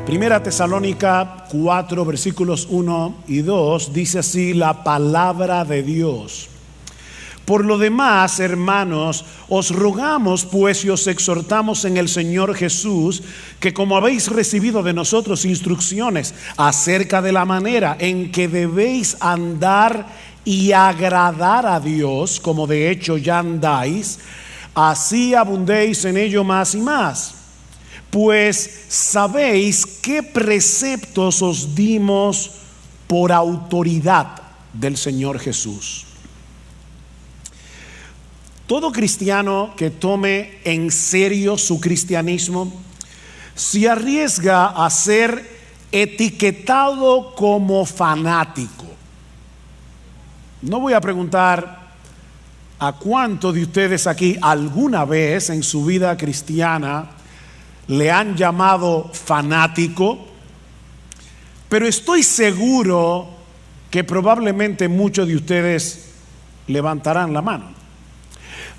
Primera Tesalónica 4, versículos 1 y 2, dice así la palabra de Dios. Por lo demás, hermanos, os rogamos pues y os exhortamos en el Señor Jesús, que como habéis recibido de nosotros instrucciones acerca de la manera en que debéis andar y agradar a Dios, como de hecho ya andáis, así abundéis en ello más y más. Pues sabéis qué preceptos os dimos por autoridad del Señor Jesús. Todo cristiano que tome en serio su cristianismo se arriesga a ser etiquetado como fanático. No voy a preguntar a cuántos de ustedes aquí alguna vez en su vida cristiana le han llamado fanático, pero estoy seguro que probablemente muchos de ustedes levantarán la mano.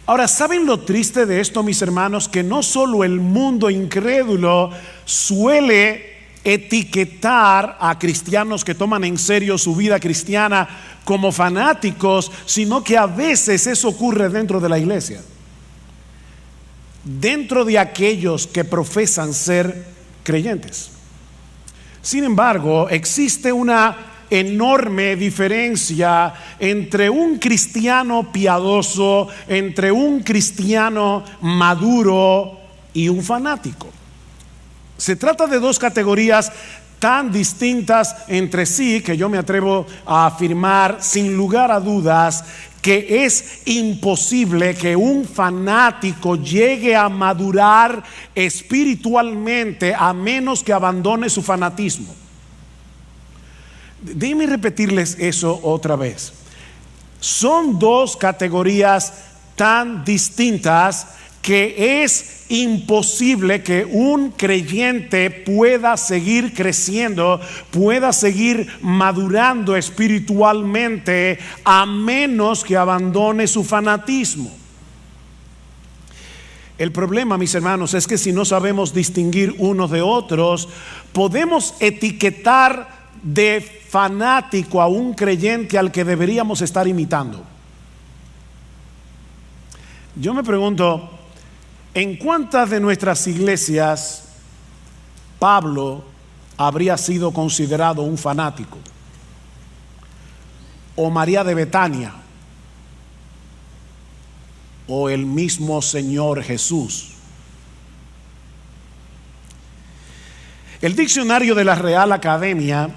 Ahora, ¿saben lo triste de esto, mis hermanos? Que no solo el mundo incrédulo suele etiquetar a cristianos que toman en serio su vida cristiana como fanáticos, sino que a veces eso ocurre dentro de la iglesia. Dentro de aquellos que profesan ser creyentes. Sin embargo, existe una enorme diferencia entre un cristiano piadoso, entre un cristiano maduro y un fanático. Se trata de dos categorías tan distintas entre sí que yo me atrevo a afirmar sin lugar a dudas que es imposible que un fanático llegue a madurar espiritualmente a menos que abandone su fanatismo. Déjenme repetirles eso otra vez. Son dos categorías tan distintas que es imposible que un creyente pueda seguir creciendo, pueda seguir madurando espiritualmente a menos que abandone su fanatismo. El problema, mis hermanos, es que si no sabemos distinguir unos de otros, podemos etiquetar de fanático a un creyente al que deberíamos estar imitando. Yo me pregunto, ¿en cuántas de nuestras iglesias Pablo habría sido considerado un fanático? ¿O María de Betania? ¿O el mismo Señor Jesús? El diccionario de la Real Academia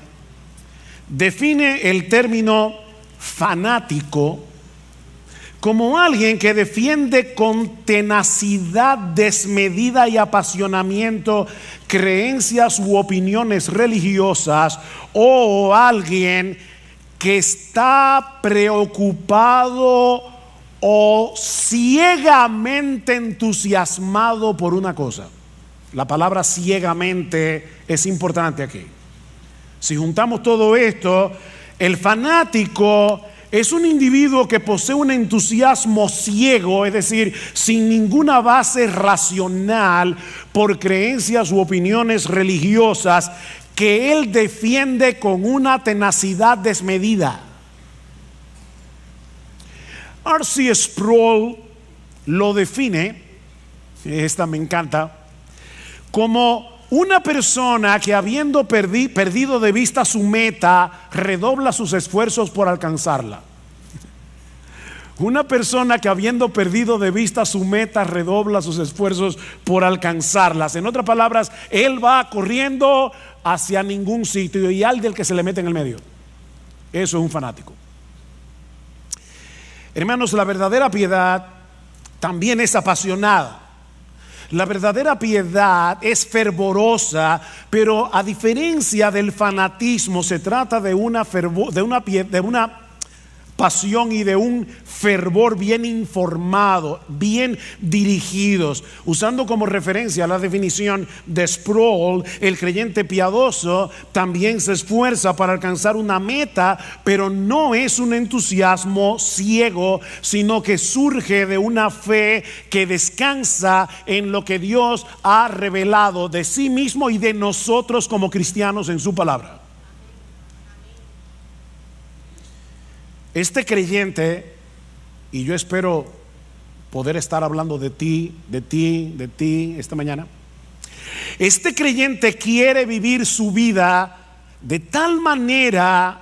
define el término fanático como alguien que defiende con tenacidad desmedida y apasionamiento creencias u opiniones religiosas, o alguien que está preocupado o ciegamente entusiasmado por una cosa. La palabra ciegamente es importante aquí. Si juntamos todo esto, el fanático es un individuo que posee un entusiasmo ciego, es decir, sin ninguna base racional por creencias u opiniones religiosas que él defiende con una tenacidad desmedida. R.C. Sproul lo define, esta me encanta, como una persona que habiendo perdido de vista su meta, redobla sus esfuerzos por alcanzarla. Una persona que habiendo perdido de vista su meta, redobla sus esfuerzos por alcanzarlas. En otras palabras, él va corriendo hacia ningún sitio y al del que se le mete en el medio. Eso es un fanático. Hermanos, la verdadera piedad también es apasionada. La verdadera piedad es fervorosa, pero a diferencia del fanatismo se trata de una pasión y de un fervor bien informado, bien dirigidos. Usando como referencia la definición de Sproul, el creyente piadoso también se esfuerza para alcanzar una meta, pero no es un entusiasmo ciego, sino que surge de una fe que descansa en lo que Dios ha revelado de sí mismo y de nosotros como cristianos en su palabra. Este creyente, y yo espero poder estar hablando de ti esta mañana. Este creyente quiere vivir su vida de tal manera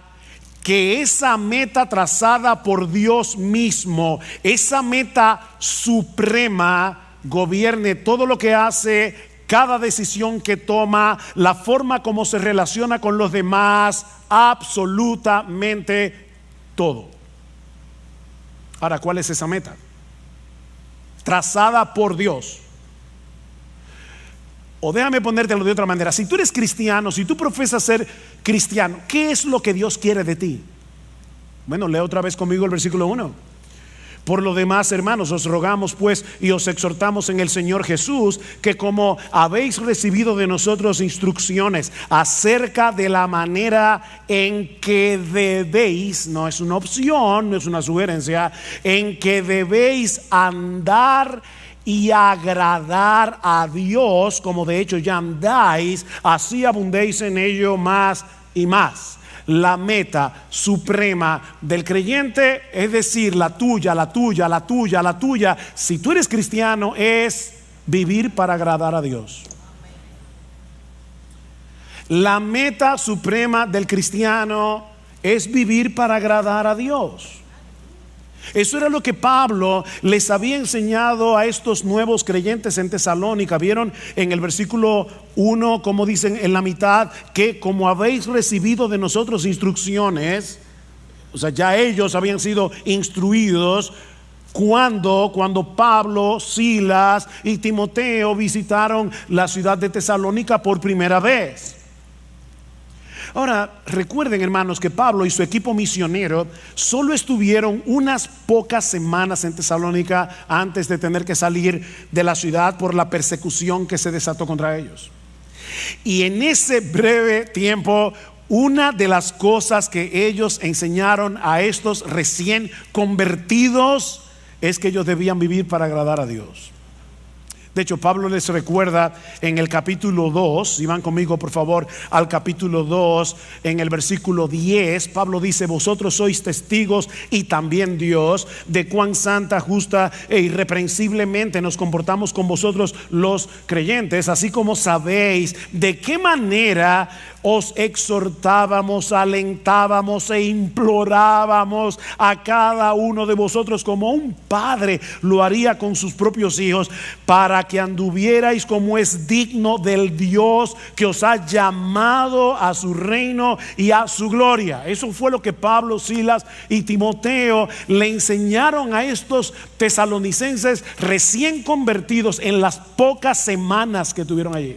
que esa meta trazada por Dios mismo, esa meta suprema, gobierne todo lo que hace, cada decisión que toma, la forma como se relaciona con los demás, absolutamente todo. Ahora, ¿cuál es esa meta? Trazada por Dios. O déjame ponértelo de otra manera. Si tú eres cristiano, si tú profesas ser cristiano, ¿qué es lo que Dios quiere de ti? Bueno, lee otra vez conmigo el versículo 1. Por lo demás, hermanos, os rogamos pues y os exhortamos en el Señor Jesús, que como habéis recibido de nosotros instrucciones acerca de la manera en que debéis, no es una opción, no es una sugerencia, en que debéis andar y agradar a Dios, como de hecho ya andáis, así abundéis en ello más y más. La meta suprema del creyente, es decir, la tuya, si tú eres cristiano, es vivir para agradar a Dios. La meta suprema del cristiano es vivir para agradar a Dios. Eso era lo que Pablo les había enseñado a estos nuevos creyentes en Tesalónica. Vieron en el versículo 1, como dicen en la mitad, que como habéis recibido de nosotros instrucciones, o sea, ya ellos habían sido instruidos cuando Pablo, Silas y Timoteo visitaron la ciudad de Tesalónica por primera vez. Ahora, recuerden, hermanos, que Pablo y su equipo misionero solo estuvieron unas pocas semanas en Tesalónica antes de tener que salir de la ciudad por la persecución que se desató contra ellos. Y en ese breve tiempo, una de las cosas que ellos enseñaron a estos recién convertidos es que ellos debían vivir para agradar a Dios. De hecho, Pablo les recuerda en el capítulo 2, si van conmigo por favor al capítulo 2, en el versículo 10, Pablo dice: vosotros sois testigos y también Dios de cuán santa, justa e irreprensiblemente nos comportamos con vosotros los creyentes, así como sabéis de qué manera os exhortábamos, alentábamos e implorábamos a cada uno de vosotros como un padre lo haría con sus propios hijos, para que anduvierais como es digno del Dios que os ha llamado a su reino y a su gloria. Eso fue lo que Pablo, Silas y Timoteo le enseñaron a estos tesalonicenses recién convertidos en las pocas semanas que tuvieron allí.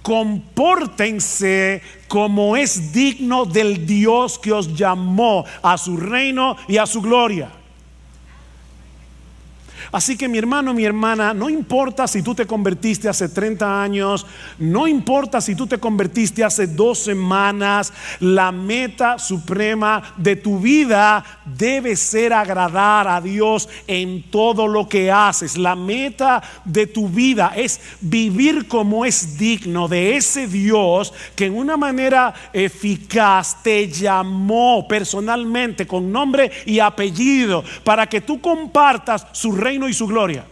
Compórtense como es digno del Dios que os llamó a su reino y a su gloria. Así que mi hermano, mi hermana, no importa si tú te convertiste hace 30 años, no importa si tú te convertiste hace 2 semanas, la meta suprema de tu vida debe ser agradar a Dios en todo lo que haces. La meta de tu vida es vivir como es digno de ese Dios que en una manera eficaz te llamó personalmente con nombre y apellido para que tú compartas su reino y su gloria.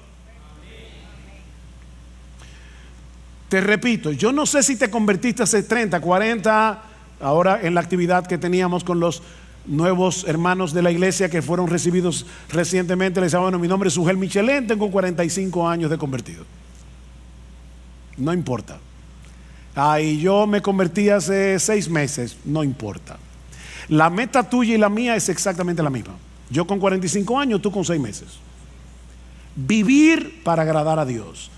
Te repito, yo no sé si te convertiste hace 30, 40, ahora en la actividad que teníamos con los nuevos hermanos de la iglesia que fueron recibidos recientemente. Les decía: bueno, mi nombre es Ugel Michelén, tengo 45 años de convertido. No importa. Y yo me convertí hace 6 meses. No importa. La meta tuya y la mía es exactamente la misma. Yo con 45 años, tú con 6 meses. Vivir para agradar a Dios.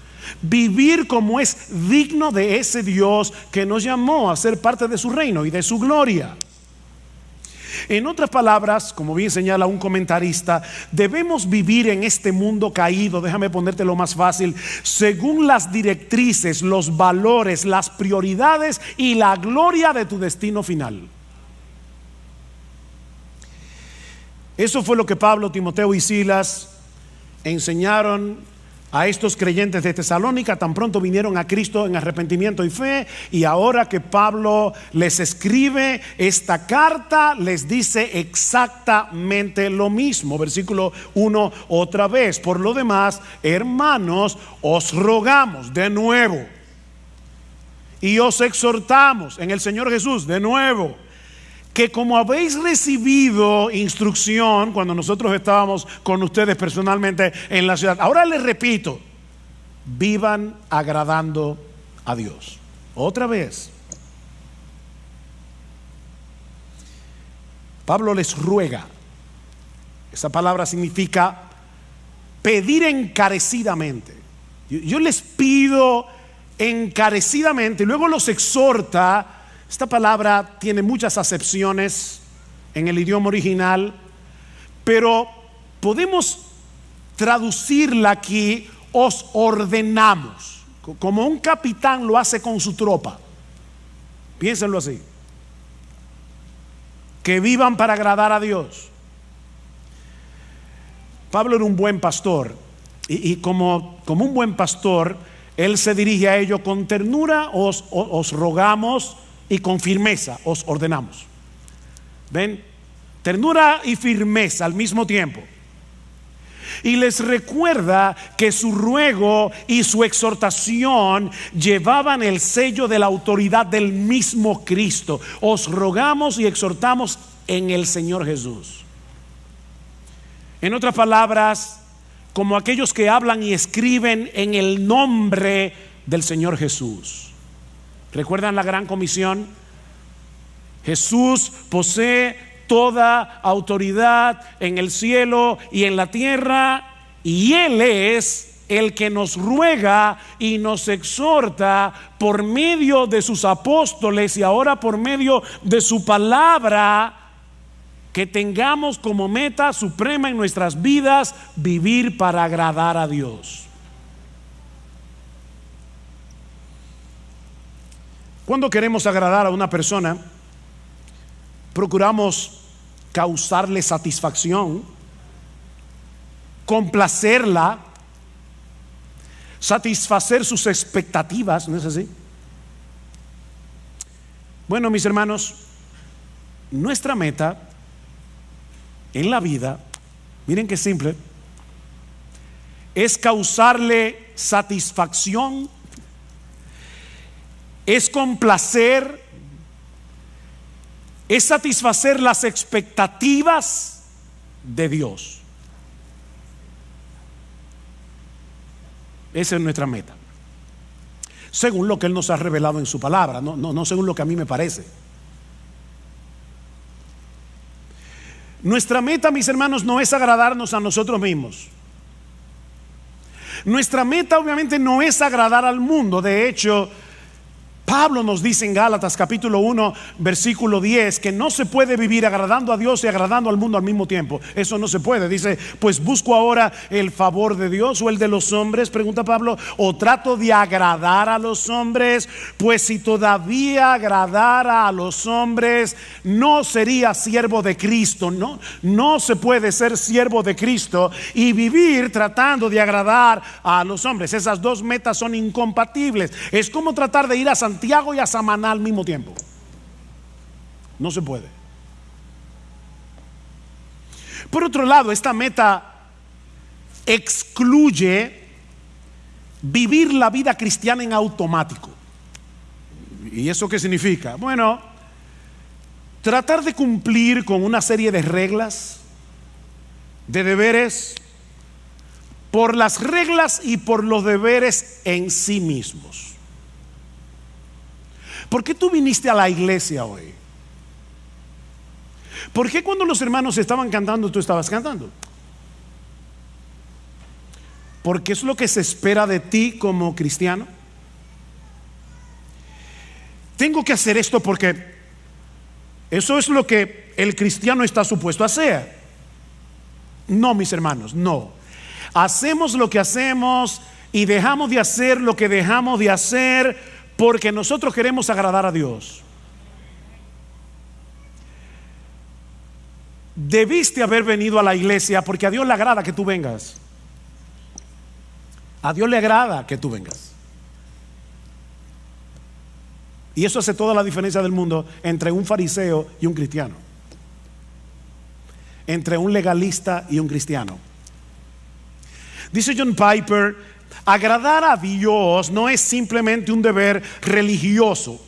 Vivir como es digno de ese Dios que nos llamó a ser parte de su reino y de su gloria. En otras palabras, como bien señala un comentarista, debemos vivir en este mundo caído, déjame ponértelo más fácil, según las directrices, los valores, las prioridades y la gloria de tu destino final. Eso fue lo que Pablo, Timoteo y Silas enseñaron a estos creyentes de Tesalónica tan pronto vinieron a Cristo en arrepentimiento y fe. Y ahora que Pablo les escribe esta carta, les dice exactamente lo mismo. Versículo 1 otra vez: por lo demás, hermanos, os rogamos de nuevo y os exhortamos en el Señor Jesús de nuevo, que como habéis recibido instrucción cuando nosotros estábamos con ustedes personalmente en la ciudad, ahora les repito, vivan agradando a Dios. Otra vez, Pablo les ruega. Esa palabra significa pedir encarecidamente. Yo les pido encarecidamente, y luego los exhorta. Esta palabra tiene muchas acepciones en el idioma original, pero podemos traducirla aquí: os ordenamos, como un capitán lo hace con su tropa. Piénsenlo así: que vivan para agradar a Dios. Pablo era un buen pastor, y como un buen pastor, él se dirige a ellos con ternura: os rogamos, y con firmeza os ordenamos. ¿Ven? Ternura y firmeza al mismo tiempo. Y les recuerda que su ruego y su exhortación llevaban el sello de la autoridad del mismo Cristo. Os rogamos y exhortamos en el Señor Jesús. En otras palabras, como aquellos que hablan y escriben en el nombre del Señor Jesús. ¿Recuerdan la gran comisión? Jesús posee toda autoridad en el cielo y en la tierra, y Él es el que nos ruega y nos exhorta por medio de sus apóstoles y ahora por medio de su palabra, que tengamos como meta suprema en nuestras vidas vivir para agradar a Dios. Cuando queremos agradar a una persona, procuramos causarle satisfacción, complacerla, satisfacer sus expectativas, ¿no es así? Bueno, mis hermanos, nuestra meta en la vida, miren qué simple, es causarle satisfacción, es complacer, es satisfacer las expectativas de Dios. Esa es nuestra meta, según lo que Él nos ha revelado en su palabra, no según lo que a mí me parece. Nuestra meta, mis hermanos, no es agradarnos a nosotros mismos. Nuestra meta obviamente no es agradar al mundo. De hecho, Pablo nos dice en Gálatas capítulo 1 versículo 10 que no se puede vivir agradando a Dios y agradando al mundo al mismo tiempo. Eso no se puede. Dice: pues busco ahora el favor de Dios o el de los hombres, pregunta Pablo, o trato de agradar a los hombres. Pues si todavía agradara a los hombres, no sería siervo de Cristo. No se puede ser siervo de Cristo y vivir tratando de agradar a los hombres. Esas dos metas son incompatibles. Es como tratar de ir a Santiago y a Samaná al mismo tiempo. No se puede. Por otro lado, esta meta excluye vivir la vida cristiana en automático. ¿Y eso qué significa? Bueno, tratar de cumplir con una serie de reglas, de deberes, por las reglas y por los deberes en sí mismos. ¿Por qué tú viniste a la iglesia hoy? ¿Por qué cuando los hermanos estaban cantando tú estabas cantando? Porque es lo que se espera de ti como cristiano. Tengo que hacer esto porque eso es lo que el cristiano está supuesto a hacer. No, mis hermanos, no. Hacemos lo que hacemos y dejamos de hacer lo que dejamos de hacer porque nosotros queremos agradar a Dios. Debiste haber venido a la iglesia porque a Dios le agrada que tú vengas. A Dios le agrada que tú vengas. Y eso hace toda la diferencia del mundo entre un fariseo y un cristiano, entre un legalista y un cristiano. Dice John Piper, agradar a Dios no es simplemente un deber religioso,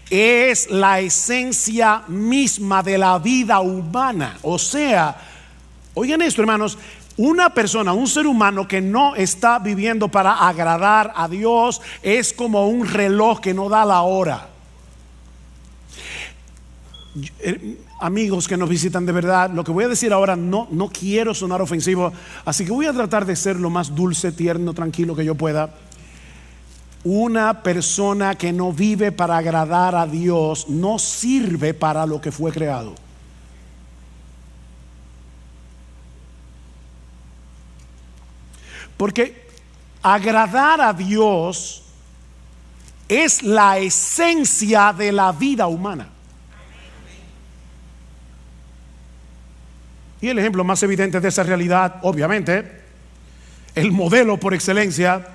es la esencia misma de la vida humana. O sea, oigan esto, hermanos, una persona, un ser humano que no está viviendo para agradar a Dios es como un reloj que no da la hora. Amigos que nos visitan, de verdad, lo que voy a decir ahora no quiero sonar ofensivo, así que voy a tratar de ser lo más dulce, tierno, tranquilo que yo pueda. Una persona que no vive para agradar a Dios no sirve para lo que fue creado. Porque agradar a Dios es la esencia de la vida humana. Y el ejemplo más evidente de esa realidad, obviamente, el modelo por excelencia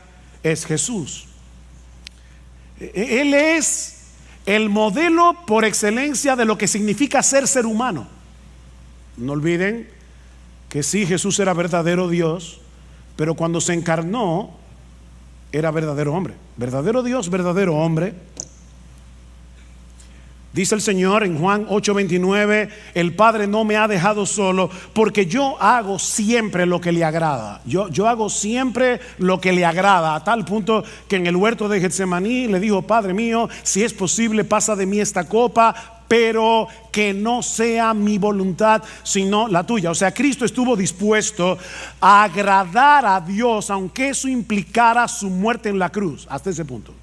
es Jesús. Él es el modelo por excelencia de lo que significa ser humano. No olviden que sí, Jesús era verdadero Dios, pero cuando se encarnó era verdadero hombre. Verdadero Dios, verdadero hombre. Dice el Señor en Juan 8:29, el Padre no me ha dejado solo porque yo hago siempre lo que le agrada. Yo hago siempre lo que le agrada, a tal punto que en el huerto de Getsemaní le dijo: Padre mío, si es posible, pasa de mí esta copa, pero que no sea mi voluntad sino la tuya. O sea, Cristo estuvo dispuesto a agradar a Dios aunque eso implicara su muerte en la cruz. Hasta ese punto.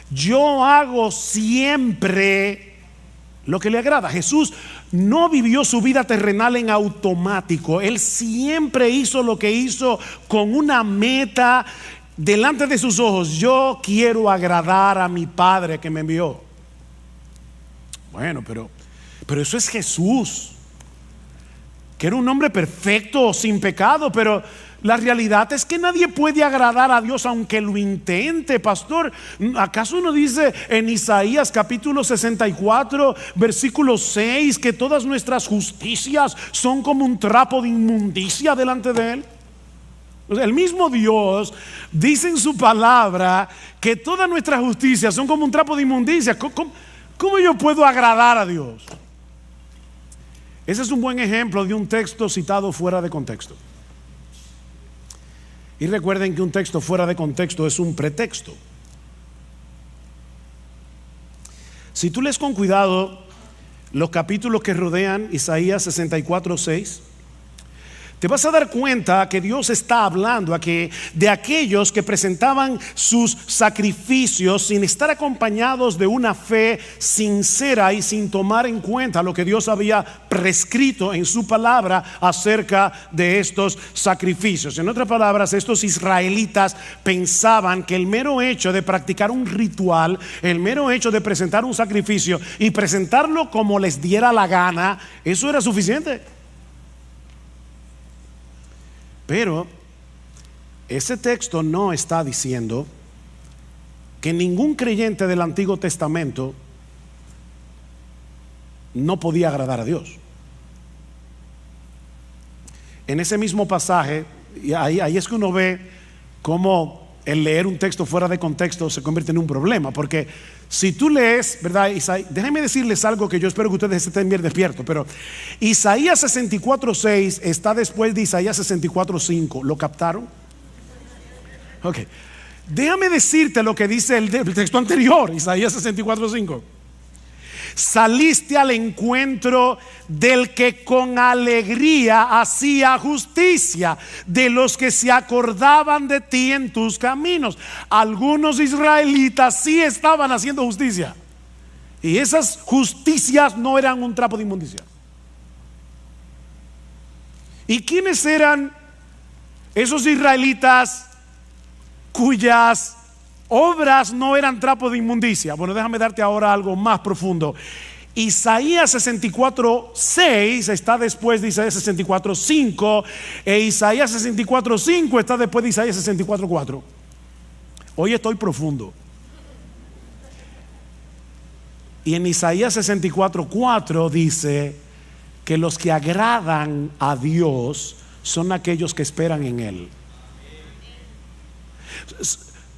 Yo hago siempre lo que le agrada. Jesús no vivió su vida terrenal en automático. Él siempre hizo lo que hizo con una meta delante de sus ojos. Yo quiero agradar a mi Padre que me envió. Bueno, pero eso es Jesús, que era un hombre perfecto, sin pecado, pero la realidad es que nadie puede agradar a Dios aunque lo intente, pastor. ¿Acaso no dice en Isaías capítulo 64 versículo 6 que todas nuestras justicias son como un trapo de inmundicia delante de Él? El mismo Dios dice en su palabra que todas nuestras justicias son como un trapo de inmundicia. ¿Cómo yo puedo agradar a Dios? Ese es un buen ejemplo de un texto citado fuera de contexto. Y recuerden que un texto fuera de contexto es un pretexto. Si tú lees con cuidado los capítulos que rodean Isaías 64:6, te vas a dar cuenta que Dios está hablando aquí de aquellos que presentaban sus sacrificios sin estar acompañados de una fe sincera y sin tomar en cuenta lo que Dios había prescrito en su palabra acerca de estos sacrificios. En otras palabras, estos israelitas pensaban que el mero hecho de practicar un ritual, el mero hecho de presentar un sacrificio y presentarlo como les diera la gana, eso era suficiente. Pero ese texto no está diciendo que ningún creyente del Antiguo Testamento no podía agradar a Dios. En ese mismo pasaje, y ahí es que uno ve cómo el leer un texto fuera de contexto se convierte en un problema. Porque si tú lees, ¿verdad? Déjenme decirles algo que yo espero que ustedes estén bien despiertos. Pero Isaías 64:6 está después de Isaías 64:5. ¿Lo captaron? Ok. Déjame decirte lo que dice el texto anterior, Isaías 64:5. Saliste al encuentro del que con alegría hacía justicia, de los que se acordaban de ti en tus caminos. Algunos israelitas sí estaban haciendo justicia. Y esas justicias no eran un trapo de inmundicia. ¿Y quiénes eran esos israelitas cuyas obras no eran trapo de inmundicia? Bueno, déjame darte ahora algo más profundo. Isaías 64:6 está después de Isaías 64:5, e Isaías 64:5 está después de Isaías 64:4. Hoy estoy profundo. Y en Isaías 64:4 dice que los que agradan a Dios son aquellos que esperan en Él.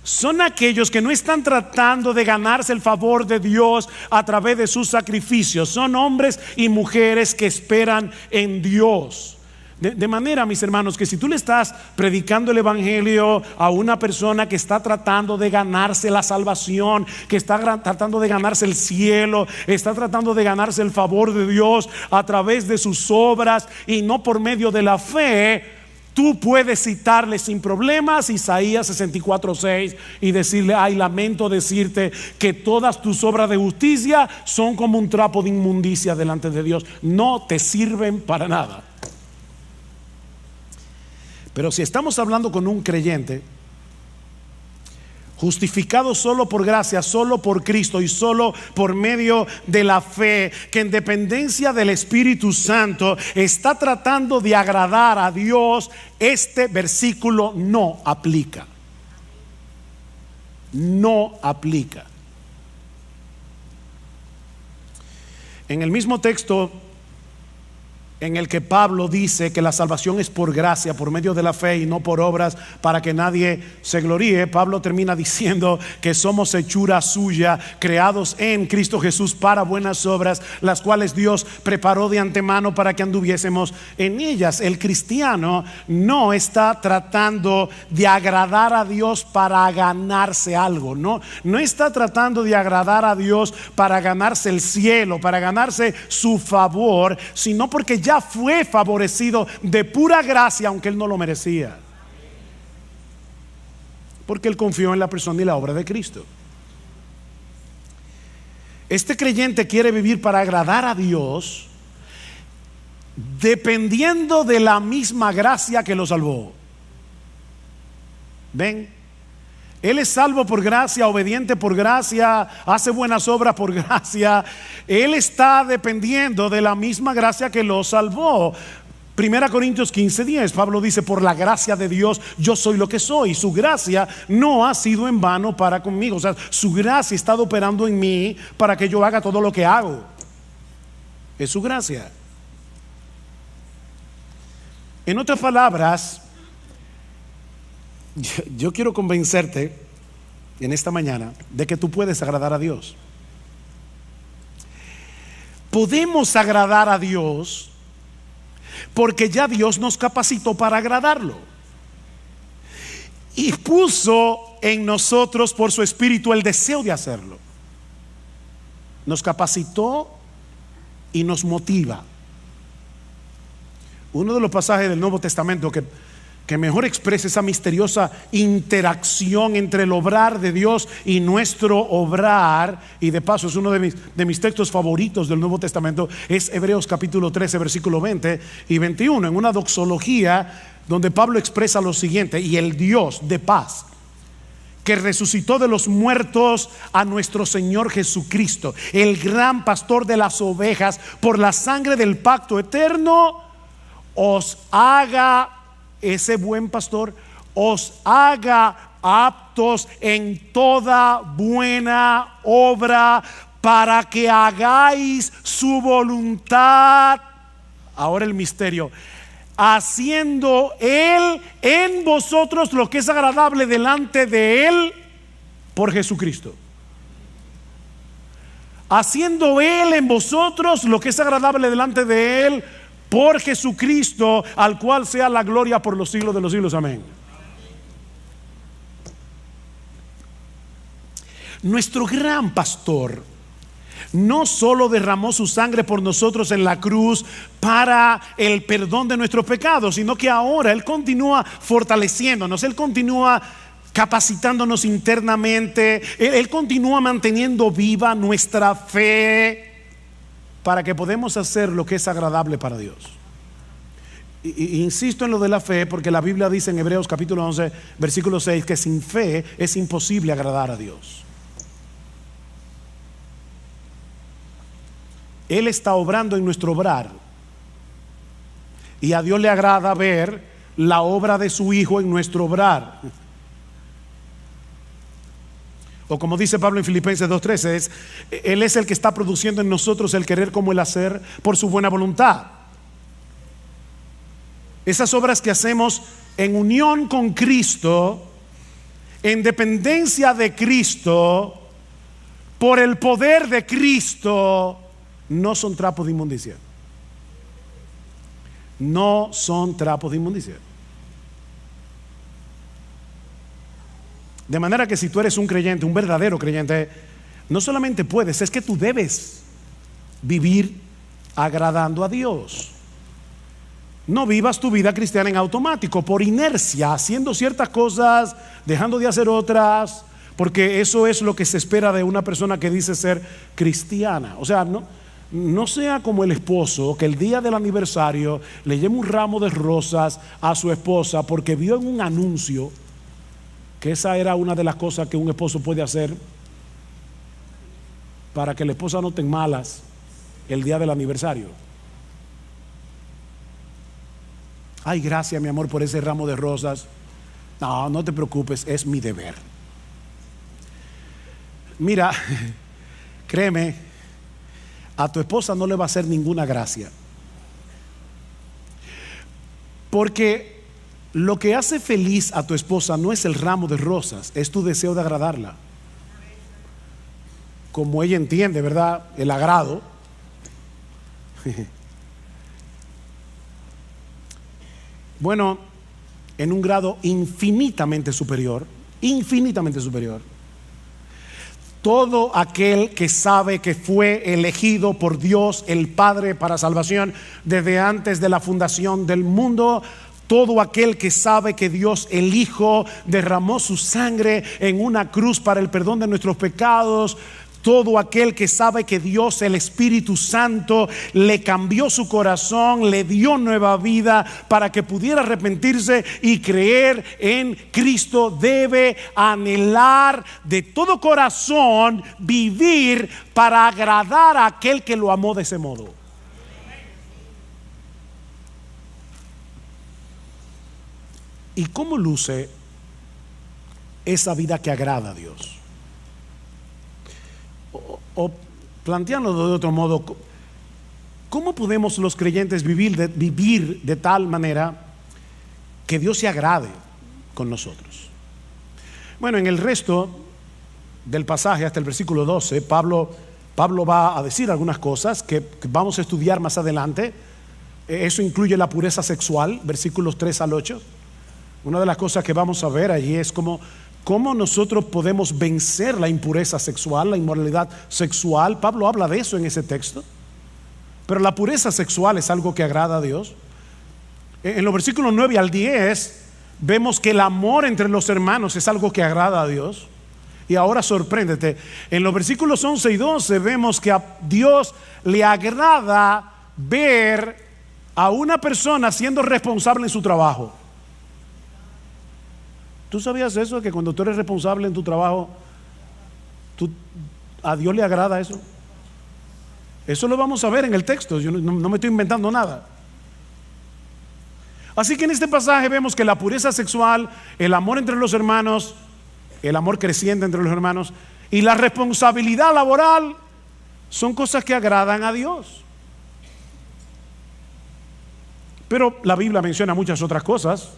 Son aquellos que no están tratando de ganarse el favor de Dios a través de sus sacrificios. Son hombres y mujeres que esperan en Dios. De manera, mis hermanos, que si tú le estás predicando el evangelio a una persona que está tratando de ganarse la salvación, que está tratando de ganarse el cielo, está tratando de ganarse el favor de Dios a través de sus obras y no por medio de la fe, tú puedes citarle sin problemas Isaías 64:6 y decirle: ay, lamento decirte que todas tus obras de justicia son como un trapo de inmundicia delante de Dios, no te sirven para nada. Pero si estamos hablando con un creyente justificado solo por gracia, solo por Cristo y solo por medio de la fe, que en dependencia del Espíritu Santo está tratando de agradar a Dios, este versículo no aplica. No aplica. En el mismo texto en el que Pablo dice que la salvación es por gracia, por medio de la fe y no por obras, para que nadie se gloríe, Pablo termina diciendo que somos hechura suya, creados en Cristo Jesús para buenas obras, las cuales Dios preparó de antemano para que anduviésemos en ellas. El cristiano no está tratando de agradar a Dios para ganarse algo, no está tratando de agradar a Dios para ganarse el cielo, para ganarse su favor, sino porque ya fue favorecido de pura gracia, aunque él no lo merecía, porque él confió en la persona y la obra de Cristo. Este creyente quiere vivir para agradar a Dios, dependiendo de la misma gracia que lo salvó. ¿Ven? Él es salvo por gracia, obediente por gracia, hace buenas obras por gracia. Él está dependiendo de la misma gracia que lo salvó. 1 Corintios 15:10, Pablo dice: por la gracia de Dios yo soy lo que soy. Su gracia no ha sido en vano para conmigo. O sea, su gracia ha estado operando en mí para que yo haga todo lo que hago. Es su gracia. En otras palabras, yo quiero convencerte en esta mañana de que tú puedes agradar a Dios. Podemos agradar a Dios porque ya Dios nos capacitó para agradarlo y puso en nosotros por su Espíritu el deseo de hacerlo. Nos capacitó y nos motiva. Uno de los pasajes del Nuevo Testamento que mejor expresa esa misteriosa interacción entre el obrar de Dios y nuestro obrar, y de paso es uno de mis textos favoritos del Nuevo Testamento, es Hebreos capítulo 13 versículo 20 y 21, en una doxología donde Pablo expresa lo siguiente: y el Dios de paz, que resucitó de los muertos a nuestro Señor Jesucristo, el gran pastor de las ovejas, por la sangre del pacto eterno, os haga, ese buen pastor, os haga aptos en toda buena obra, para que hagáis su voluntad. Ahora el misterio: haciendo Él en vosotros lo que es agradable delante de Él por Jesucristo. Haciendo Él en vosotros lo que es agradable delante de Él por Jesucristo, al cual sea la gloria por los siglos de los siglos. Amén. Nuestro gran pastor no solo derramó su sangre por nosotros en la cruz para el perdón de nuestros pecados, sino que ahora Él continúa fortaleciéndonos, Él continúa capacitándonos internamente. Él continúa manteniendo viva nuestra fe para que podamos hacer lo que es agradable para Dios. Insisto en lo de la fe porque la Biblia dice en Hebreos capítulo 11 versículo 6 que sin fe es imposible agradar a Dios. Él está obrando en nuestro obrar y a Dios le agrada ver la obra de su Hijo en nuestro obrar. O como dice Pablo en Filipenses 2:13, Él es el que está produciendo en nosotros el querer como el hacer por su buena voluntad. Esas obras que hacemos en unión con Cristo, en dependencia de Cristo, por el poder de Cristo, no son trapos de inmundicia. No son trapos de inmundicia. De manera que si tú eres un creyente, un verdadero creyente, no solamente puedes, es que tú debes vivir agradando a Dios. No vivas tu vida cristiana en automático, por inercia, haciendo ciertas cosas, dejando de hacer otras, porque eso es lo que se espera de una persona que dice ser cristiana. O sea, no sea como el esposo que el día del aniversario le lleva un ramo de rosas a su esposa porque vio en un anuncio que esa era una de las cosas que un esposo puede hacer para que la esposa no tenga malas el día del aniversario. Ay, gracias mi amor por ese ramo de rosas. No, no te preocupes, es mi deber. Mira, créeme, a tu esposa no le va a hacer ninguna gracia. Porque lo que hace feliz a tu esposa no es el ramo de rosas, es tu deseo de agradarla. Como ella entiende, ¿verdad? El agrado. Bueno, en un grado infinitamente superior, todo aquel que sabe que fue elegido por Dios el Padre para salvación desde antes de la fundación del mundo, todo aquel que sabe que Dios el Hijo derramó su sangre en una cruz para el perdón de nuestros pecados, todo aquel que sabe que Dios el Espíritu Santo le cambió su corazón, le dio nueva vida para que pudiera arrepentirse y creer en Cristo, debe anhelar de todo corazón vivir para agradar a aquel que lo amó de ese modo. ¿Y cómo luce esa vida que agrada a Dios? O planteándolo de otro modo, ¿cómo podemos los creyentes vivir de tal manera que Dios se agrade con nosotros? Bueno, en el resto del pasaje hasta el versículo 12, Pablo va a decir algunas cosas que vamos a estudiar más adelante. Eso incluye la pureza sexual, versículos 3 al 8. Una de las cosas que vamos a ver allí es cómo nosotros podemos vencer la impureza sexual, la inmoralidad sexual. Pablo habla de eso en ese texto. Pero la pureza sexual es algo que agrada a Dios. En los versículos 9 al 10 vemos que el amor entre los hermanos es algo que agrada a Dios. Y ahora sorpréndete, en los versículos 11 y 12 vemos que a Dios le agrada ver a una persona siendo responsable en su trabajo. ¿Tú sabías eso? Que cuando tú eres responsable en tu trabajo, a Dios le agrada eso. Eso lo vamos a ver en el texto. Yo no me estoy inventando nada. Así que en este pasaje vemos que la pureza sexual, el amor entre los hermanos, el amor creciente entre los hermanos y la responsabilidad laboral son cosas que agradan a Dios. Pero la Biblia menciona muchas otras cosas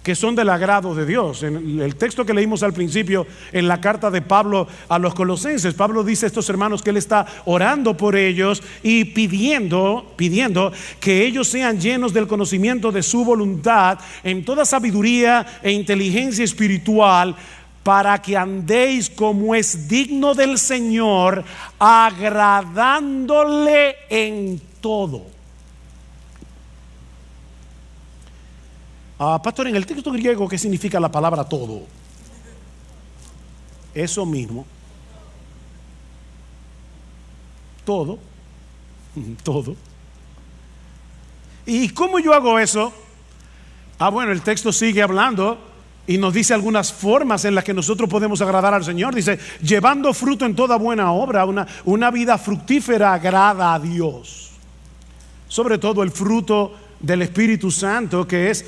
que son del agrado de Dios. En el texto que leímos al principio, en la carta de Pablo a los Colosenses, Pablo dice a estos hermanos que él está orando por ellos y pidiendo que ellos sean llenos del conocimiento de su voluntad en toda sabiduría e inteligencia espiritual, para que andéis como es digno del Señor, agradándole en todo. Pastor, en el texto griego, ¿qué significa la palabra todo? Eso mismo. Todo. Todo. ¿Y cómo yo hago eso? Bueno, el texto sigue hablando y nos dice algunas formas en las que nosotros podemos agradar al Señor. Dice, llevando fruto en toda buena obra, una vida fructífera agrada a Dios. Sobre todo el fruto del Espíritu Santo, que es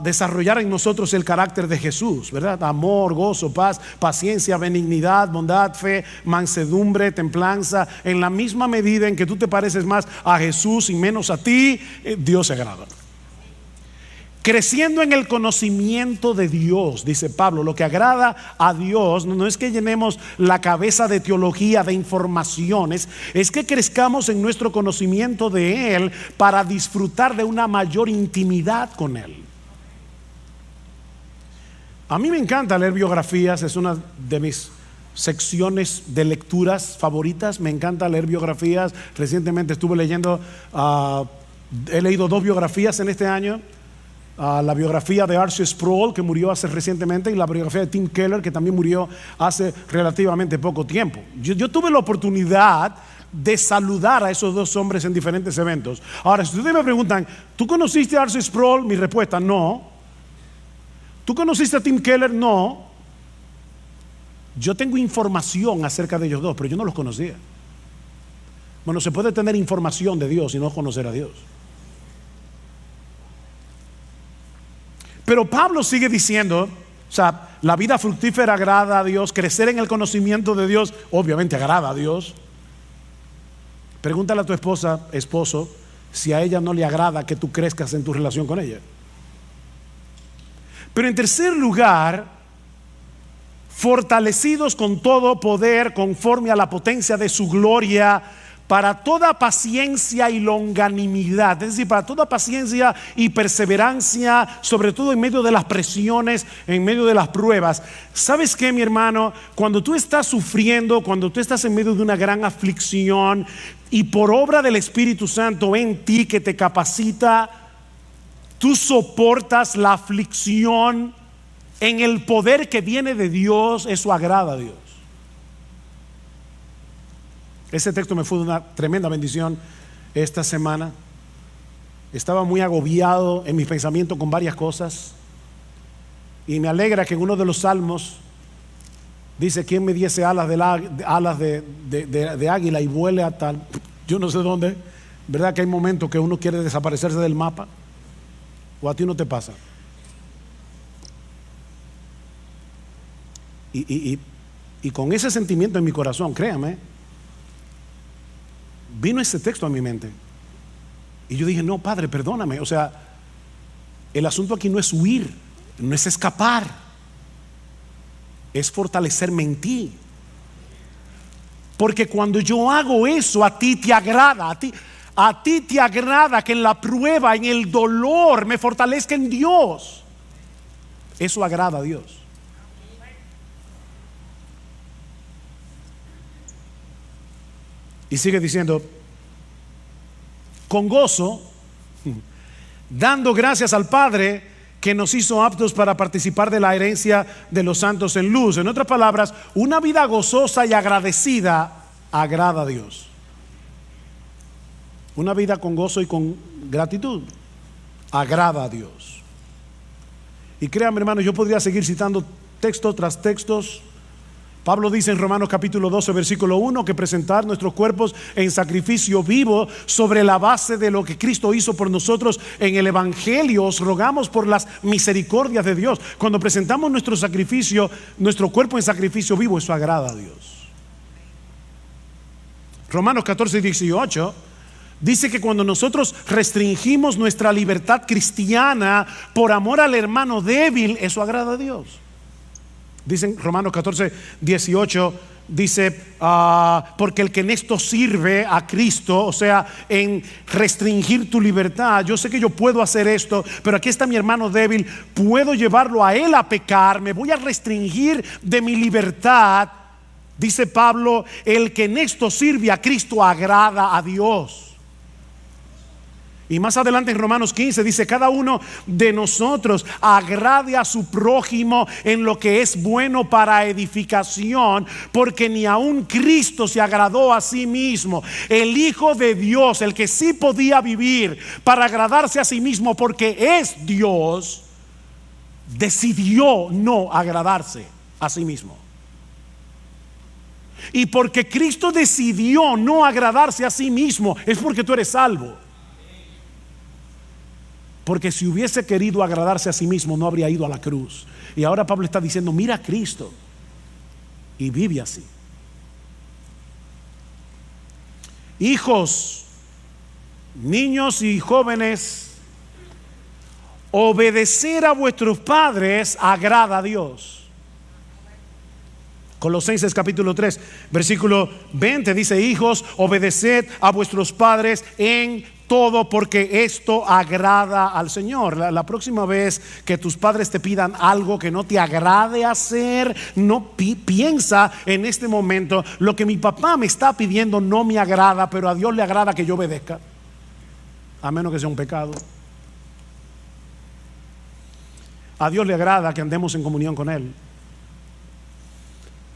desarrollar en nosotros el carácter de Jesús, ¿verdad? Amor, gozo, paz, paciencia, benignidad, bondad, fe, mansedumbre, templanza. En la misma medida en que tú te pareces más a Jesús y menos a ti, Dios se agrada. Creciendo en el conocimiento de Dios, dice Pablo. Lo que agrada a Dios no es que llenemos la cabeza de teología, de informaciones, es que crezcamos en nuestro conocimiento de Él para disfrutar de una mayor intimidad con Él. A mí me encanta leer biografías, es una de mis secciones de lecturas favoritas. Me encanta leer biografías. Recientemente estuve leyendo, he leído 2 biografías en este año. La biografía de R.C. Sproul, que murió hace recientemente, y la biografía de Tim Keller, que también murió hace relativamente poco tiempo. Yo tuve la oportunidad de saludar a esos 2 hombres en diferentes eventos. Ahora, si ustedes me preguntan, ¿tú conociste a R.C. Sproul? Mi respuesta, no. ¿Tú conociste a Tim Keller? No. Yo tengo información acerca de ellos 2, pero yo no los conocía. Bueno, se puede tener información de Dios y no conocer a Dios. Pero Pablo sigue diciendo, la vida fructífera agrada a Dios, crecer en el conocimiento de Dios, obviamente agrada a Dios. Pregúntale a tu esposa, esposo, si a ella no le agrada que tú crezcas en tu relación con ella. Pero en tercer lugar, fortalecidos con todo poder conforme a la potencia de su gloria, para toda paciencia y longanimidad, es decir, para toda paciencia y perseverancia, sobre todo en medio de las presiones, en medio de las pruebas. ¿Sabes qué, mi hermano? Cuando tú estás sufriendo, cuando tú estás en medio de una gran aflicción y por obra del Espíritu Santo en ti que te capacita, tú soportas la aflicción en el poder que viene de Dios. Eso agrada a Dios. Ese texto me fue de una tremenda bendición esta semana. Estaba muy agobiado en mis pensamientos con varias cosas, y me alegra que en uno de los salmos dice: ¿quién me diese alas de águila y vuele a tal, yo no sé dónde? ¿Verdad que hay momentos que uno quiere desaparecerse del mapa? ¿O a ti no te pasa? Y con ese sentimiento en mi corazón, créame, vino ese texto a mi mente. Y yo dije: no, Padre, perdóname. O sea, el asunto aquí no es huir, no es escapar, es fortalecerme en ti. Porque cuando yo hago eso, a ti te agrada, a ti te agrada que en la prueba, en el dolor, me fortalezca en Dios. Eso agrada a Dios. Y sigue diciendo: con gozo, dando gracias al Padre que nos hizo aptos para participar de la herencia de los santos en luz. En otras palabras, una vida gozosa y agradecida agrada a Dios. Una vida con gozo y con gratitud agrada a Dios. Y créanme, hermanos, yo podría seguir citando texto tras textos. Pablo dice en Romanos capítulo 12 versículo 1 que presentar nuestros cuerpos en sacrificio vivo sobre la base de lo que Cristo hizo por nosotros en el Evangelio. Os rogamos por las misericordias de Dios. Cuando presentamos nuestro sacrificio, nuestro cuerpo en sacrificio vivo, eso agrada a Dios. Romanos 14 y 18 dice que cuando nosotros restringimos nuestra libertad cristiana por amor al hermano débil, eso agrada a Dios. Dicen Romanos 14, 18, dice, porque el que en esto sirve a Cristo, o sea, en restringir tu libertad, yo sé que yo puedo hacer esto, pero aquí está mi hermano débil, puedo llevarlo a él a pecar, me voy a restringir de mi libertad. Dice Pablo, el que en esto sirve a Cristo agrada a Dios. Y más adelante en Romanos 15 dice: cada uno de nosotros agrade a su prójimo en lo que es bueno para edificación, porque ni aun Cristo se agradó a sí mismo. El Hijo de Dios, el que sí podía vivir para agradarse a sí mismo porque es Dios, decidió no agradarse a sí mismo. Y porque Cristo decidió no agradarse a sí mismo, es porque tú eres salvo. Porque si hubiese querido agradarse a sí mismo, no habría ido a la cruz. Y ahora Pablo está diciendo: mira a Cristo y vive así. Hijos, niños y jóvenes, obedecer a vuestros padres agrada a Dios. Colosenses capítulo 3 versículo 20 dice: hijos, obedeced a vuestros padres en todo, porque esto agrada al Señor. La próxima vez que tus padres te pidan algo que no te agrade hacer, no piensa en este momento: lo que mi papá me está pidiendo no me agrada, pero a Dios le agrada que yo obedezca, a menos que sea un pecado. A Dios le agrada que andemos en comunión con Él.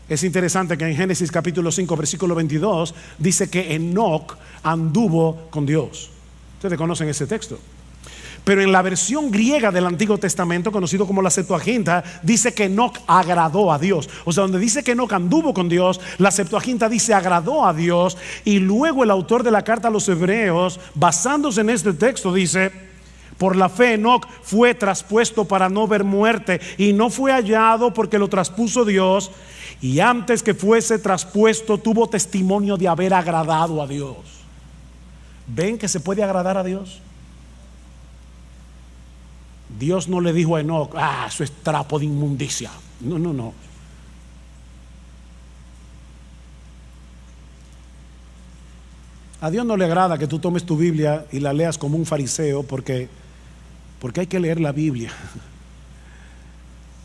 Es interesante que en Génesis capítulo 5 versículo 22 dice que Enoc anduvo con Dios. Ustedes conocen ese texto. Pero en la versión griega del Antiguo Testamento, conocido como la Septuaginta, dice que Enoc agradó a Dios. O sea, donde dice que Enoc anduvo con Dios, la Septuaginta dice agradó a Dios. Y luego el autor de la carta a los Hebreos, basándose en este texto, dice: por la fe Enoc fue traspuesto para no ver muerte, y no fue hallado porque lo traspuso Dios, y antes que fuese traspuesto tuvo testimonio de haber agradado a Dios. ¿Ven que se puede agradar a Dios? Dios no le dijo a Enoc: eso es trapo de inmundicia. No. A Dios no le agrada que tú tomes tu Biblia y la leas como un fariseo porque hay que leer la Biblia.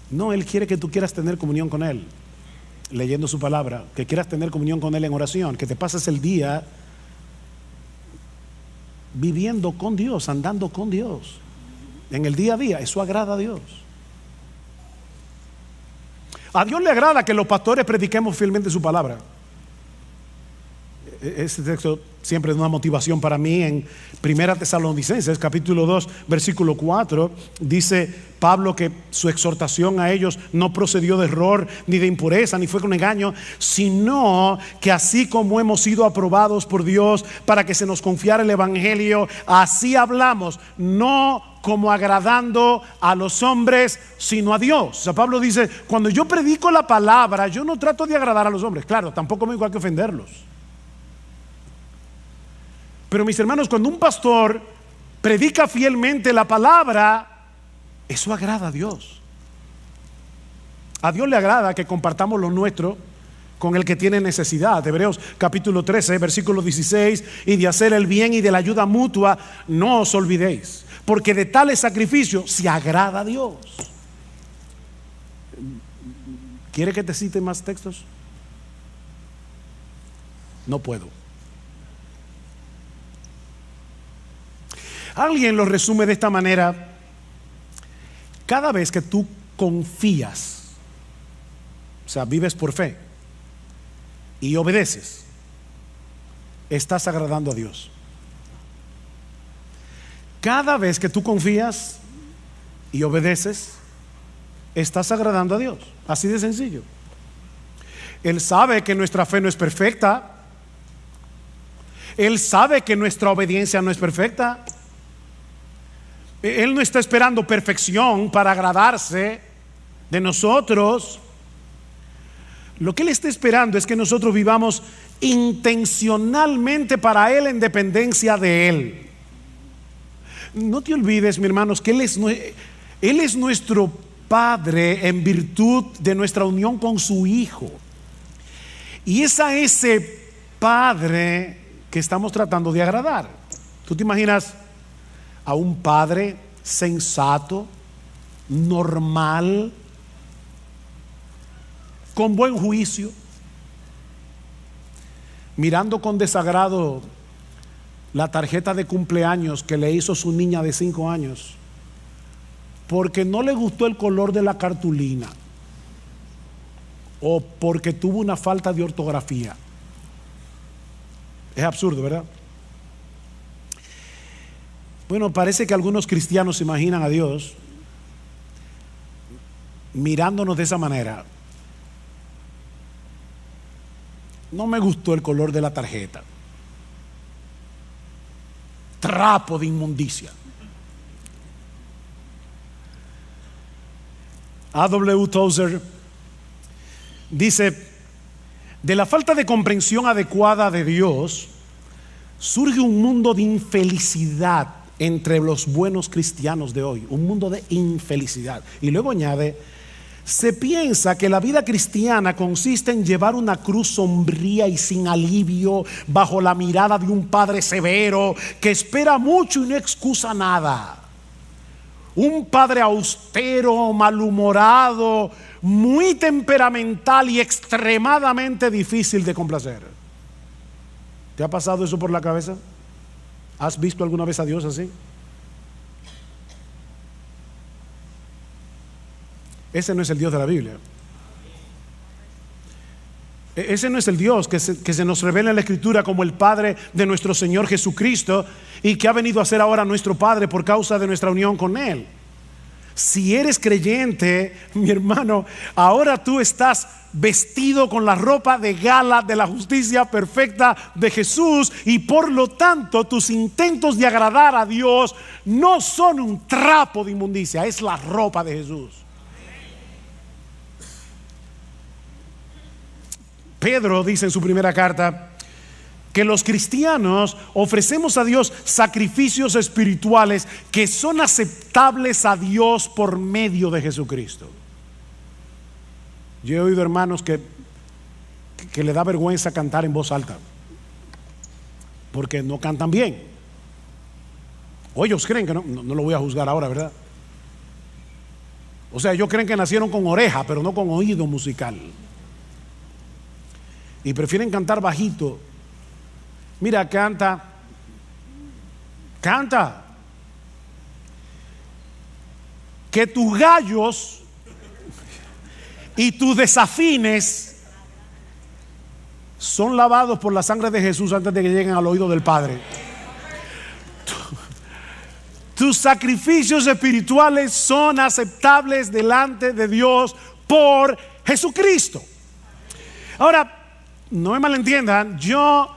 No, Él quiere que tú quieras tener comunión con Él, leyendo su palabra, que quieras tener comunión con Él en oración, que te pases el día viviendo con Dios, andando con Dios en el día a día. Eso agrada a Dios. A Dios le agrada que los pastores prediquemos fielmente su palabra. Este texto siempre es una motivación para mí. En 1 Tesalonicenses capítulo 2 versículo 4 dice Pablo que su exhortación a ellos no procedió de error, ni de impureza, ni fue con engaño, sino que así como hemos sido aprobados por Dios para que se nos confiara el evangelio, así hablamos, no como agradando a los hombres, sino a Dios. O sea, Pablo dice: cuando yo predico la palabra, yo no trato de agradar a los hombres. Claro, tampoco me digo que ofenderlos. Pero mis hermanos, cuando un pastor predica fielmente la palabra, eso agrada a Dios. A Dios le agrada que compartamos lo nuestro con el que tiene necesidad. Hebreos capítulo 13 versículo 16: y de hacer el bien y de la ayuda mutua no os olvidéis, porque de tales sacrificios se agrada a Dios. ¿Quiere que te cite más textos? No puedo. Alguien lo resume de esta manera: cada vez que tú confías, o sea, vives por fe y obedeces, estás agradando a Dios. Cada vez que tú confías y obedeces, estás agradando a Dios. Así de sencillo. Él sabe que nuestra fe no es perfecta. Él sabe que nuestra obediencia no es perfecta. Él no está esperando perfección para agradarse de nosotros. Lo que Él está esperando es que nosotros vivamos intencionalmente para Él en dependencia de Él. No te olvides, mis hermanos, que Él es nuestro Padre en virtud de nuestra unión con su Hijo. Y es a ese Padre que estamos tratando de agradar. ¿Tú te imaginas a un padre sensato, normal, con buen juicio, mirando con desagrado la tarjeta de cumpleaños que le hizo su niña de 5 años porque no le gustó el color de la cartulina o porque tuvo una falta de ortografía. Es absurdo, ¿verdad? Bueno, parece que algunos cristianos se imaginan a Dios mirándonos de esa manera. No me gustó el color de la tarjeta. Trapo de inmundicia. A.W. Tozer dice: de la falta de comprensión adecuada de Dios surge un mundo de infelicidad entre los buenos cristianos de hoy, un mundo de infelicidad. Y luego añade: se piensa que la vida cristiana consiste en llevar una cruz sombría y sin alivio bajo la mirada de un padre severo que espera mucho y no excusa nada. Un padre austero, malhumorado, muy temperamental y extremadamente difícil de complacer. ¿Te ha pasado eso por la cabeza? ¿Has visto alguna vez a Dios así? Ese no es el Dios de la Biblia. Ese no es el Dios que se nos revela en la Escritura como el Padre de nuestro Señor Jesucristo y que ha venido a ser ahora nuestro Padre por causa de nuestra unión con Él. Si eres creyente, mi hermano, ahora tú estás vestido con la ropa de gala de la justicia perfecta de Jesús, y por lo tanto tus intentos de agradar a Dios no son un trapo de inmundicia, es la ropa de Jesús. Pedro dice en su primera carta que los cristianos ofrecemos a Dios sacrificios espirituales que son aceptables a Dios por medio de Jesucristo. Yo he oído hermanos que le da vergüenza cantar en voz alta porque no cantan bien, o ellos creen que no lo voy a juzgar ahora, ¿verdad? O sea, ellos creen que nacieron con oreja pero no con oído musical y prefieren cantar bajito. Mira, canta. Que tus gallos y tus desafines son lavados por la sangre de Jesús antes de que lleguen al oído del Padre. Tus sacrificios espirituales son aceptables delante de Dios por Jesucristo. Ahora, no me malentiendan, yo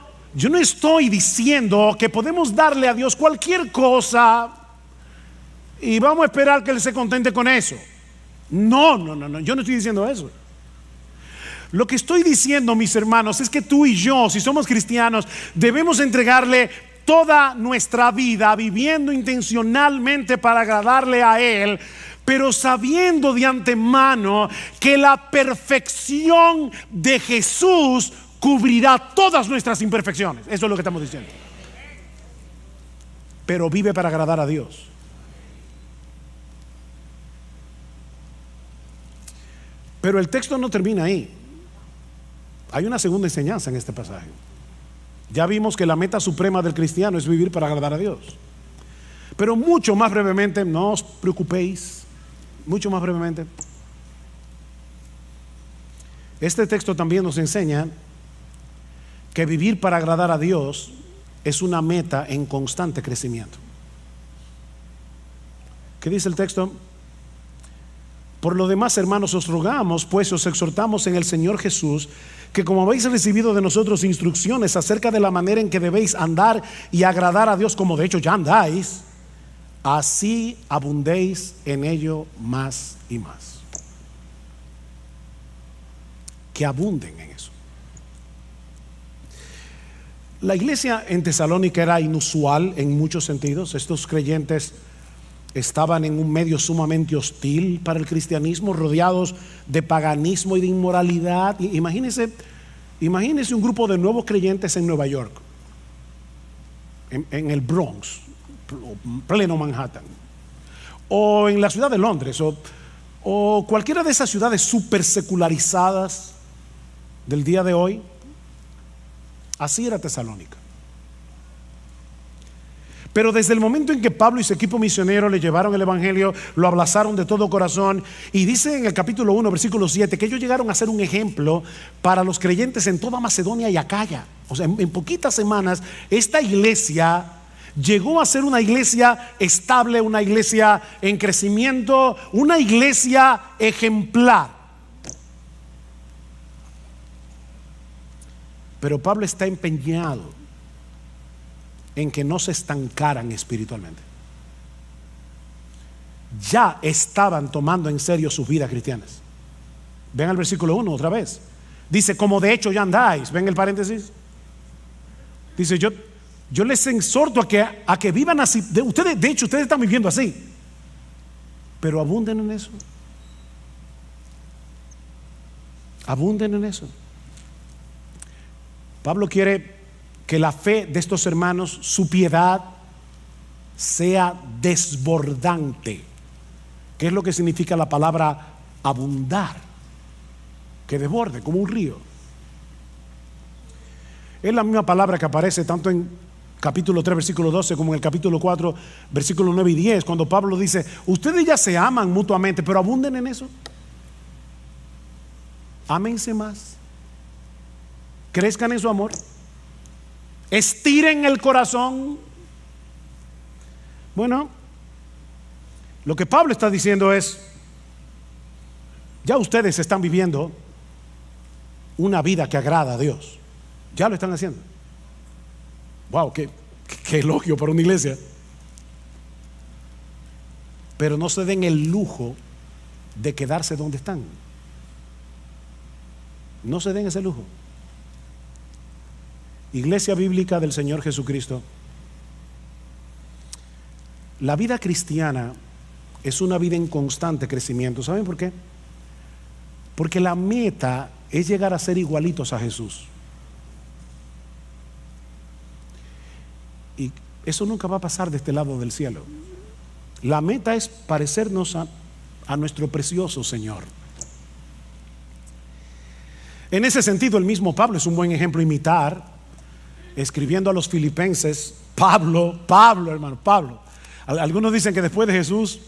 no estoy diciendo que podemos darle a Dios cualquier cosa y vamos a esperar que Él se contente con eso. No, yo no estoy diciendo eso. Lo que estoy diciendo, mis hermanos, es que tú y yo, si somos cristianos, debemos entregarle toda nuestra vida viviendo intencionalmente para agradarle a Él, pero sabiendo de antemano que la perfección de Jesús cubrirá todas nuestras imperfecciones. Eso es lo que estamos diciendo. Pero vive para agradar a Dios. Pero el texto no termina ahí. Hay una segunda enseñanza en este pasaje. Ya vimos que la meta suprema del cristiano es vivir para agradar a Dios. Pero mucho más brevemente, no os preocupéis, mucho más brevemente, este texto también nos enseña que vivir para agradar a Dios es una meta en constante crecimiento. ¿Qué dice el texto? Por lo demás, hermanos, os rogamos, pues os exhortamos en el Señor Jesús, que como habéis recibido de nosotros instrucciones acerca de la manera en que debéis andar y agradar a Dios, como de hecho ya andáis, así abundéis en ello más y más. Que abunden en eso. La iglesia en Tesalónica era inusual en muchos sentidos. Estos creyentes estaban en un medio sumamente hostil para el cristianismo, rodeados de paganismo y de inmoralidad. Imagínense un grupo de nuevos creyentes en Nueva York, en el Bronx, pleno Manhattan, o en la ciudad de Londres, o cualquiera de esas ciudades super secularizadas del día de hoy. Así era Tesalónica. Pero desde el momento en que Pablo y su equipo misionero le llevaron el evangelio, lo abrazaron de todo corazón. Y dice en el capítulo 1, versículo 7, que ellos llegaron a ser un ejemplo para los creyentes en toda Macedonia y Acaya. O sea, en poquitas semanas esta iglesia llegó a ser una iglesia estable, una iglesia en crecimiento, una iglesia ejemplar. Pero Pablo está empeñado en que no se estancaran espiritualmente. Ya estaban tomando en serio sus vidas cristianas. Ven al versículo 1 otra vez. Dice, como de hecho ya andáis. Ven el paréntesis. Dice, yo les exhorto a que vivan así. De hecho, ustedes están viviendo así. Pero abunden en eso. Abunden en eso. Pablo quiere que la fe de estos hermanos, su piedad, sea desbordante. ¿Qué es lo que significa la palabra abundar? Que desborde como un río. Es la misma palabra que aparece tanto en capítulo 3, versículo 12, como en el capítulo 4, versículo 9 y 10, cuando Pablo dice, ustedes ya se aman mutuamente, pero abunden en eso. Ámense más. Crezcan en su amor. Estiren el corazón. Bueno, lo que Pablo está diciendo es, ya ustedes están viviendo una vida que agrada a Dios. Ya lo están haciendo. Wow, qué elogio para una iglesia. Pero no se den el lujo de quedarse donde están. No se den ese lujo. Iglesia Bíblica del Señor Jesucristo, la vida cristiana es una vida en constante crecimiento. ¿Saben por qué? Porque la meta es llegar a ser igualitos a Jesús. Y eso nunca va a pasar de este lado del cielo. La meta es parecernos a nuestro precioso Señor. En ese sentido, el mismo Pablo es un buen ejemplo a imitar. Escribiendo a los filipenses, Pablo, hermano, Pablo. Algunos dicen que después de Jesús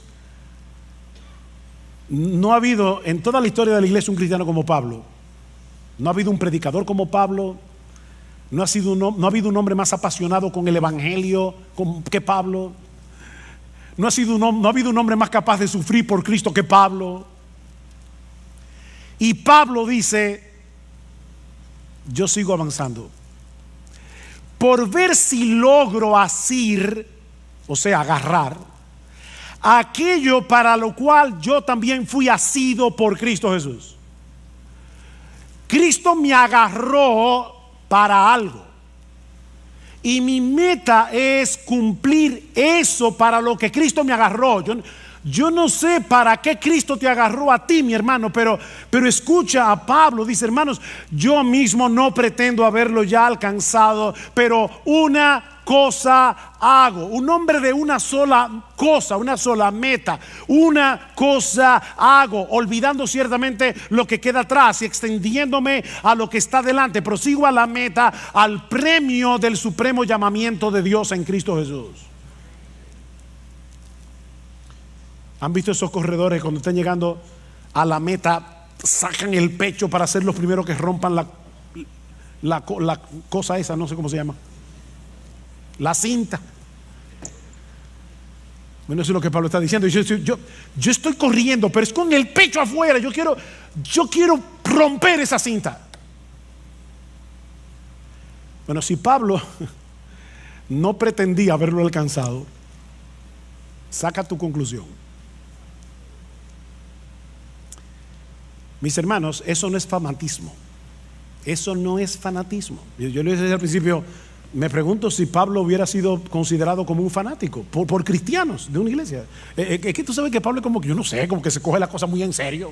no ha habido en toda la historia de la iglesia un cristiano como Pablo. No ha habido un predicador como Pablo. No ha habido un hombre más apasionado con el evangelio que Pablo. No ha habido un hombre más capaz de sufrir por Cristo que Pablo. Y Pablo dice, yo sigo avanzando por ver si logro asir, o sea, agarrar aquello para lo cual yo también fui asido por Cristo Jesús. Cristo me agarró para algo y mi meta es cumplir eso para lo que Cristo me agarró. Yo no sé para qué Cristo te agarró a ti, mi hermano, pero escucha a Pablo. Dice, hermanos, yo mismo no pretendo haberlo ya alcanzado, pero una cosa hago. Un hombre de una sola cosa, una sola meta. Una cosa hago, olvidando ciertamente lo que queda atrás y extendiéndome a lo que está delante. Prosigo a la meta, al premio del supremo llamamiento de Dios en Cristo Jesús. ¿Han visto esos corredores cuando están llegando a la meta, sacan el pecho para ser los primeros que rompan la cosa esa, no sé cómo se llama, la cinta? Bueno, eso es lo que Pablo está diciendo. Yo estoy corriendo, pero es con el pecho afuera. Yo quiero romper esa cinta. Bueno, si Pablo no pretendía haberlo alcanzado, saca tu conclusión. Mis hermanos, eso no es fanatismo. Eso no es fanatismo. Yo le decía al principio, me pregunto si Pablo hubiera sido considerado como un fanático por cristianos de una iglesia. Es que tú sabes que Pablo es como que, yo no sé, como que se coge la cosa muy en serio.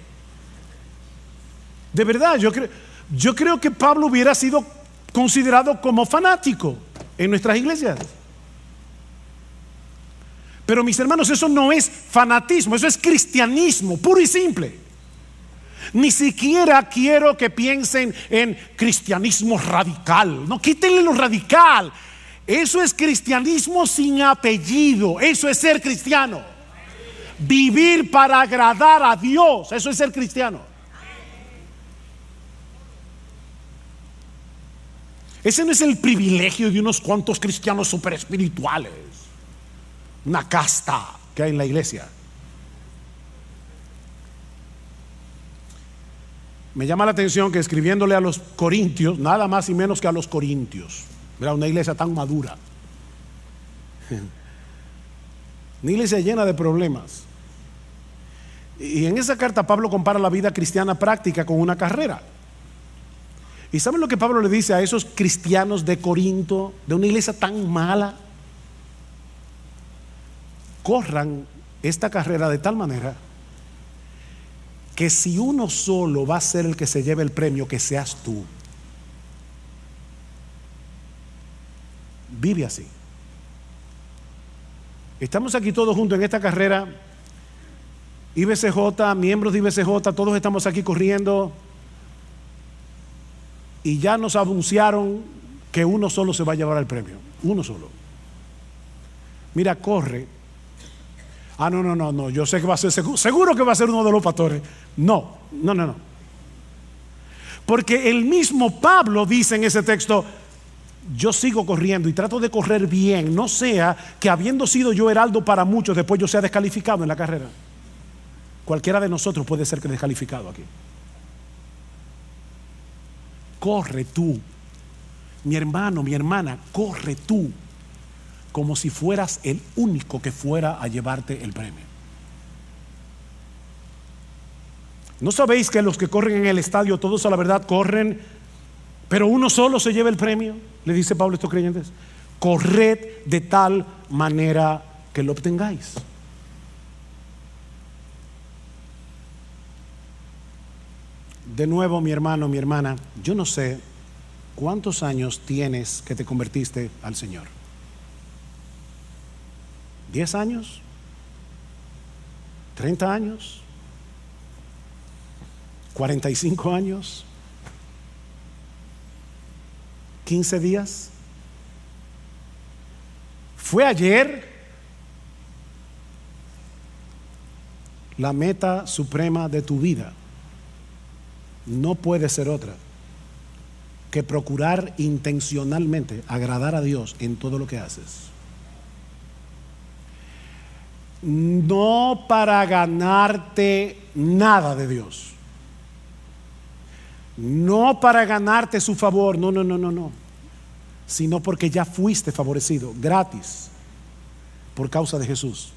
De verdad, yo creo que Pablo hubiera sido considerado como fanático en nuestras iglesias. Pero mis hermanos, eso no es fanatismo, eso es cristianismo puro y simple. Ni siquiera quiero que piensen en cristianismo radical. No, quítenle lo radical. Eso es cristianismo sin apellido. Eso es ser cristiano. Vivir para agradar a Dios. Eso es ser cristiano. Ese no es el privilegio de unos cuantos cristianos super espirituales, una casta que hay en la iglesia. Me llama la atención que escribiéndole a los corintios, nada más y menos que a los corintios, era una iglesia tan madura, una iglesia llena de problemas, y en esa carta Pablo compara la vida cristiana práctica con una carrera. ¿Y saben lo que Pablo le dice a esos cristianos de Corinto, de una iglesia tan mala? Corran esta carrera de tal manera que si uno solo va a ser el que se lleve el premio, que seas tú. Vive así. Estamos aquí todos juntos en esta carrera, IBCJ, miembros de IBCJ, todos estamos aquí corriendo. Y ya nos anunciaron que uno solo se va a llevar el premio. Uno solo. Mira, corre. No. Yo sé que va a ser, seguro que va a ser uno de los pastores. No. Porque el mismo Pablo dice en ese texto: yo sigo corriendo y trato de correr bien. No sea que habiendo sido yo heraldo para muchos, después yo sea descalificado en la carrera. Cualquiera de nosotros puede ser descalificado aquí. Corre tú, mi hermano, mi hermana, corre tú, como si fueras el único que fuera a llevarte el premio. ¿No sabéis que los que corren en el estadio, todos a la verdad corren, pero uno solo se lleva el premio? Le dice Pablo a estos creyentes: corred de tal manera que lo obtengáis. De nuevo, mi hermano, mi hermana, yo no sé cuántos años tienes que te convertiste al Señor. ¿10 años? ¿30 años? ¿45 años? ¿15 días? ¿Fue ayer? La meta suprema de tu vida no puede ser otra que procurar intencionalmente agradar a Dios en todo lo que haces. No para ganarte nada de Dios, no para ganarte su favor, no, sino porque ya fuiste favorecido gratis por causa de Jesús.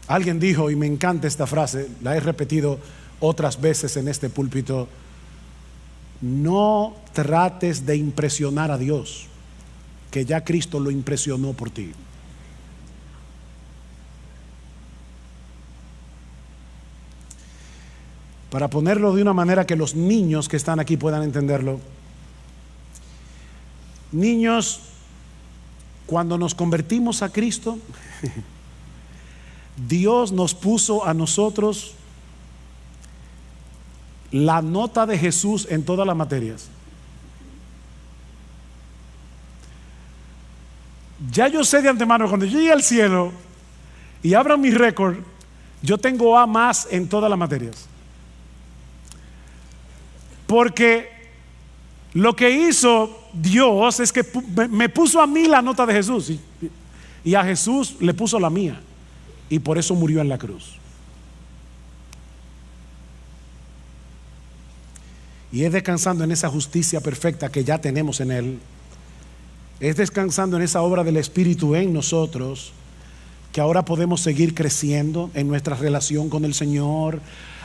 Alguien dijo, y me encanta esta frase, la he repetido otras veces en este púlpito: no trates de impresionar a Dios, que ya Cristo lo impresionó por ti. Para ponerlo de una manera que los niños que están aquí puedan entenderlo: niños, cuando nos convertimos a Cristo, Dios nos puso a nosotros la nota de Jesús en todas las materias. Ya yo sé de antemano, cuando yo llegue al cielo y abran mi récord, yo tengo A más en todas las materias. Porque lo que hizo Dios es que me puso a mí la nota de Jesús, y a Jesús le puso la mía, y por eso murió en la cruz. Y es descansando en esa justicia perfecta que ya tenemos en Él, es descansando en esa obra del Espíritu en nosotros, que ahora podemos seguir creciendo en nuestra relación con el Señor.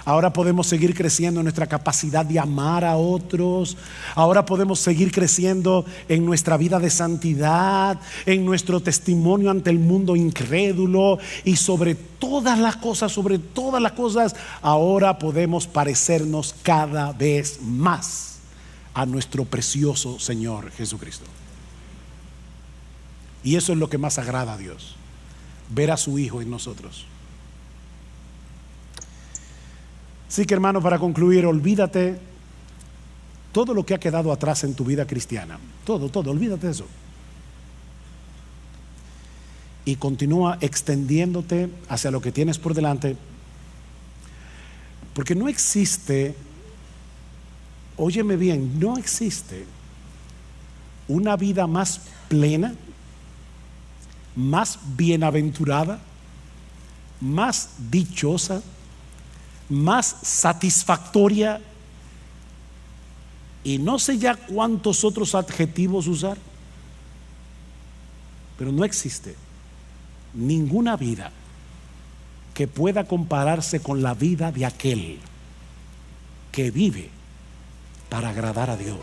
Ahora podemos seguir creciendo en nuestra capacidad de amar a otros. Ahora podemos seguir creciendo en nuestra vida de santidad, en nuestro testimonio ante el mundo incrédulo. Y sobre todas las cosas, ahora podemos parecernos cada vez más a nuestro precioso Señor Jesucristo. Y eso es lo que más agrada a Dios, ver a su Hijo en nosotros. Así que, hermano, para concluir, olvídate todo lo que ha quedado atrás en tu vida cristiana, todo, olvídate de eso. Y continúa extendiéndote hacia lo que tienes por delante, porque no existe, óyeme bien, no existe una vida más plena, más bienaventurada, más dichosa, más satisfactoria, y no sé ya cuántos otros adjetivos usar, pero no existe ninguna vida que pueda compararse con la vida de aquel que vive para agradar a Dios.